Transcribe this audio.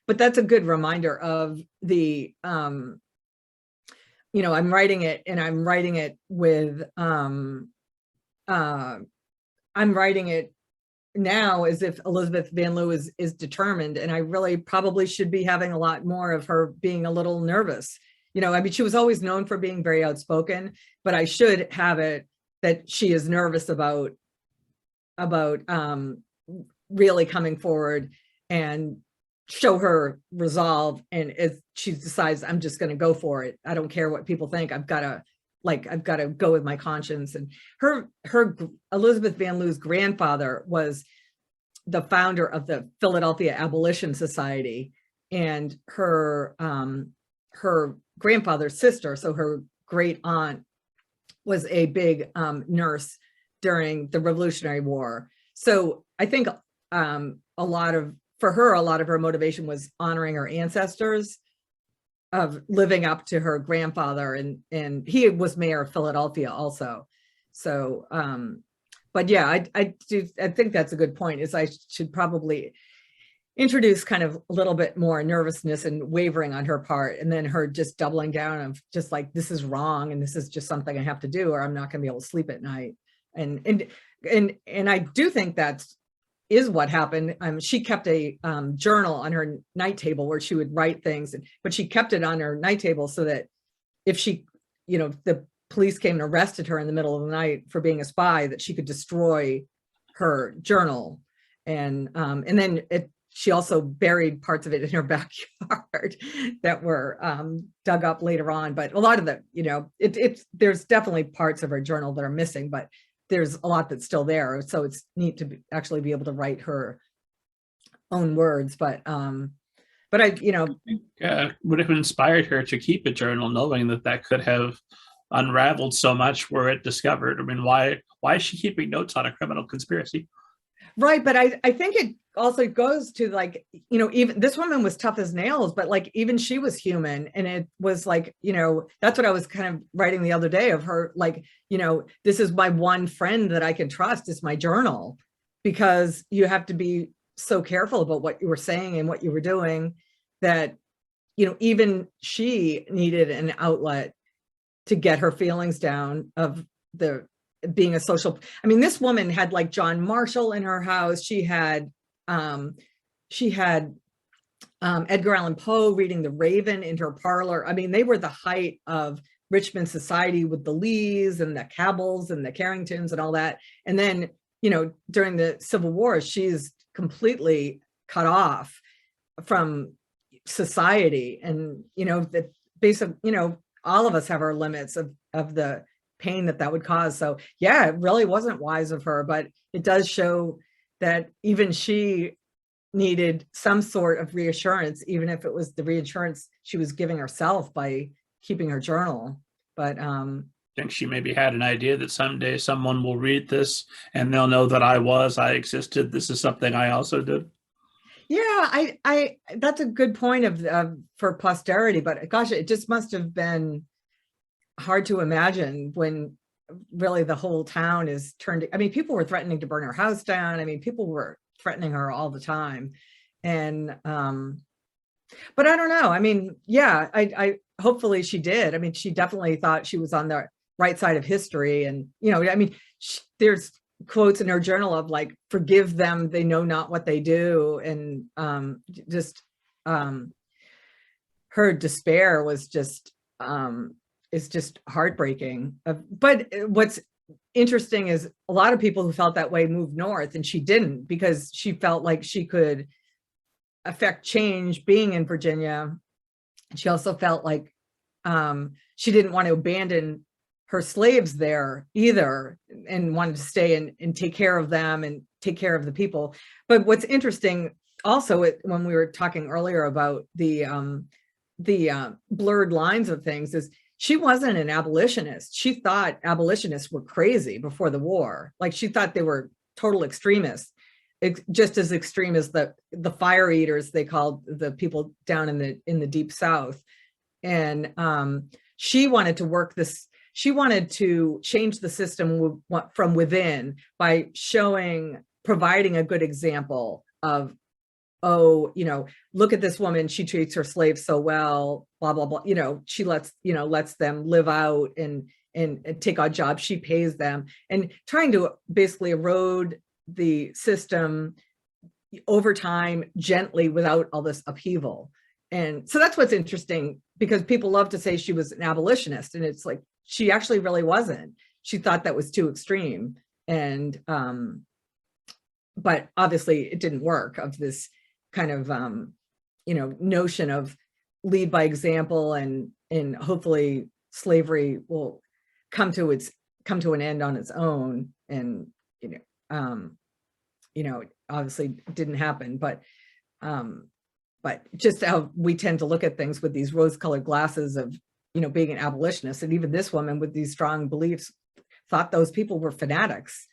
but that's a good reminder of the, I'm writing it, and I'm writing it with, I'm writing it now as if Elizabeth Van Lew is determined, and I really probably should be having a lot more of her being a little nervous. I mean, she was always known for being very outspoken, but I should have it that she is nervous about really coming forward and show her resolve. And if she decides, I'm just going to go for it, I don't care what people think, I've got to go with my conscience. And her Elizabeth Van Lew's grandfather was the founder of the Philadelphia Abolition Society, and her grandfather's sister, so her great aunt, was a big nurse during the Revolutionary War. So I think a lot of her motivation was honoring her ancestors, of living up to her grandfather, and he was mayor of Philadelphia also. So, but yeah, I think that's a good point, is I should probably introduce kind of a little bit more nervousness and wavering on her part, and then her just doubling down of just like, this is wrong, and this is just something I have to do, or I'm not gonna be able to sleep at night. And I do think that's is what happened. She kept a journal on her night table where she would write things, but she kept it on her night table so that if she, the police came and arrested her in the middle of the night for being a spy, that she could destroy her journal. And then she also buried parts of it in her backyard that were dug up later on. But a lot of there's definitely parts of her journal that are missing, but there's a lot that's still there. So it's neat to actually be able to write her own words. But I, would have inspired her to keep a journal, knowing that could have unraveled so much were it discovered. I mean, why is she keeping notes on a criminal conspiracy? Right. But I think it also goes to like, even this woman was tough as nails, but like, even she was human. And it was like, that's what I was kind of writing the other day of her, like, this is my one friend that I can trust, is my journal, because you have to be so careful about what you were saying and what you were doing, that, even she needed an outlet to get her feelings down of being a social. I mean, this woman had like John Marshall in her house. She had Edgar Allan Poe reading The Raven in her parlor. I mean, they were the height of Richmond society with the Lees and the Cabells and the Carringtons and all that. And then, during the Civil War, she's completely cut off from society. And, the base of, all of us have our limits of the pain that would cause. So yeah, it really wasn't wise of her, but it does show that even she needed some sort of reassurance, even if it was the reassurance she was giving herself by keeping her journal. But I think she maybe had an idea that someday someone will read this and they'll know that I existed. This is something I also did. Yeah, I that's a good point for posterity, but gosh, it just must have been hard to imagine when really the whole town is turned. I mean, people were threatening to burn her house down. I mean, people were threatening her all the time. And but I don't know. I mean, yeah, I hopefully she did. I mean, she definitely thought she was on the right side of history. And, I mean, there's quotes in her journal of like, forgive them, they know not what they do. And her despair was just is just heartbreaking. But what's interesting is a lot of people who felt that way moved north, and she didn't, because she felt like she could affect change being in Virginia. She also felt like she didn't want to abandon her slaves there either, and wanted to stay and take care of them and take care of the people. But what's interesting also, when we were talking earlier about the blurred lines of things, is she wasn't an abolitionist. She thought abolitionists were crazy before the war. Like, she thought they were total extremists, just as extreme as the fire eaters they called the people down in the deep South. And she wanted to work this. She wanted to change the system from within by providing a good example of oh, you know, look at this woman, she treats her slaves so well, blah, blah, blah, you know, she lets them live out and take on jobs, she pays them, and trying to basically erode the system over time gently without all this upheaval. And so that's what's interesting, because people love to say she was an abolitionist, and it's like, she actually really wasn't. She thought that was too extreme. And but obviously it didn't work, of this kind of you know, notion of lead by example, and hopefully slavery will come to an end on its own. And you know, obviously it didn't happen, but just how we tend to look at things with these rose-colored glasses of, you know, being an abolitionist. And even this woman with these strong beliefs thought those people were fanatics.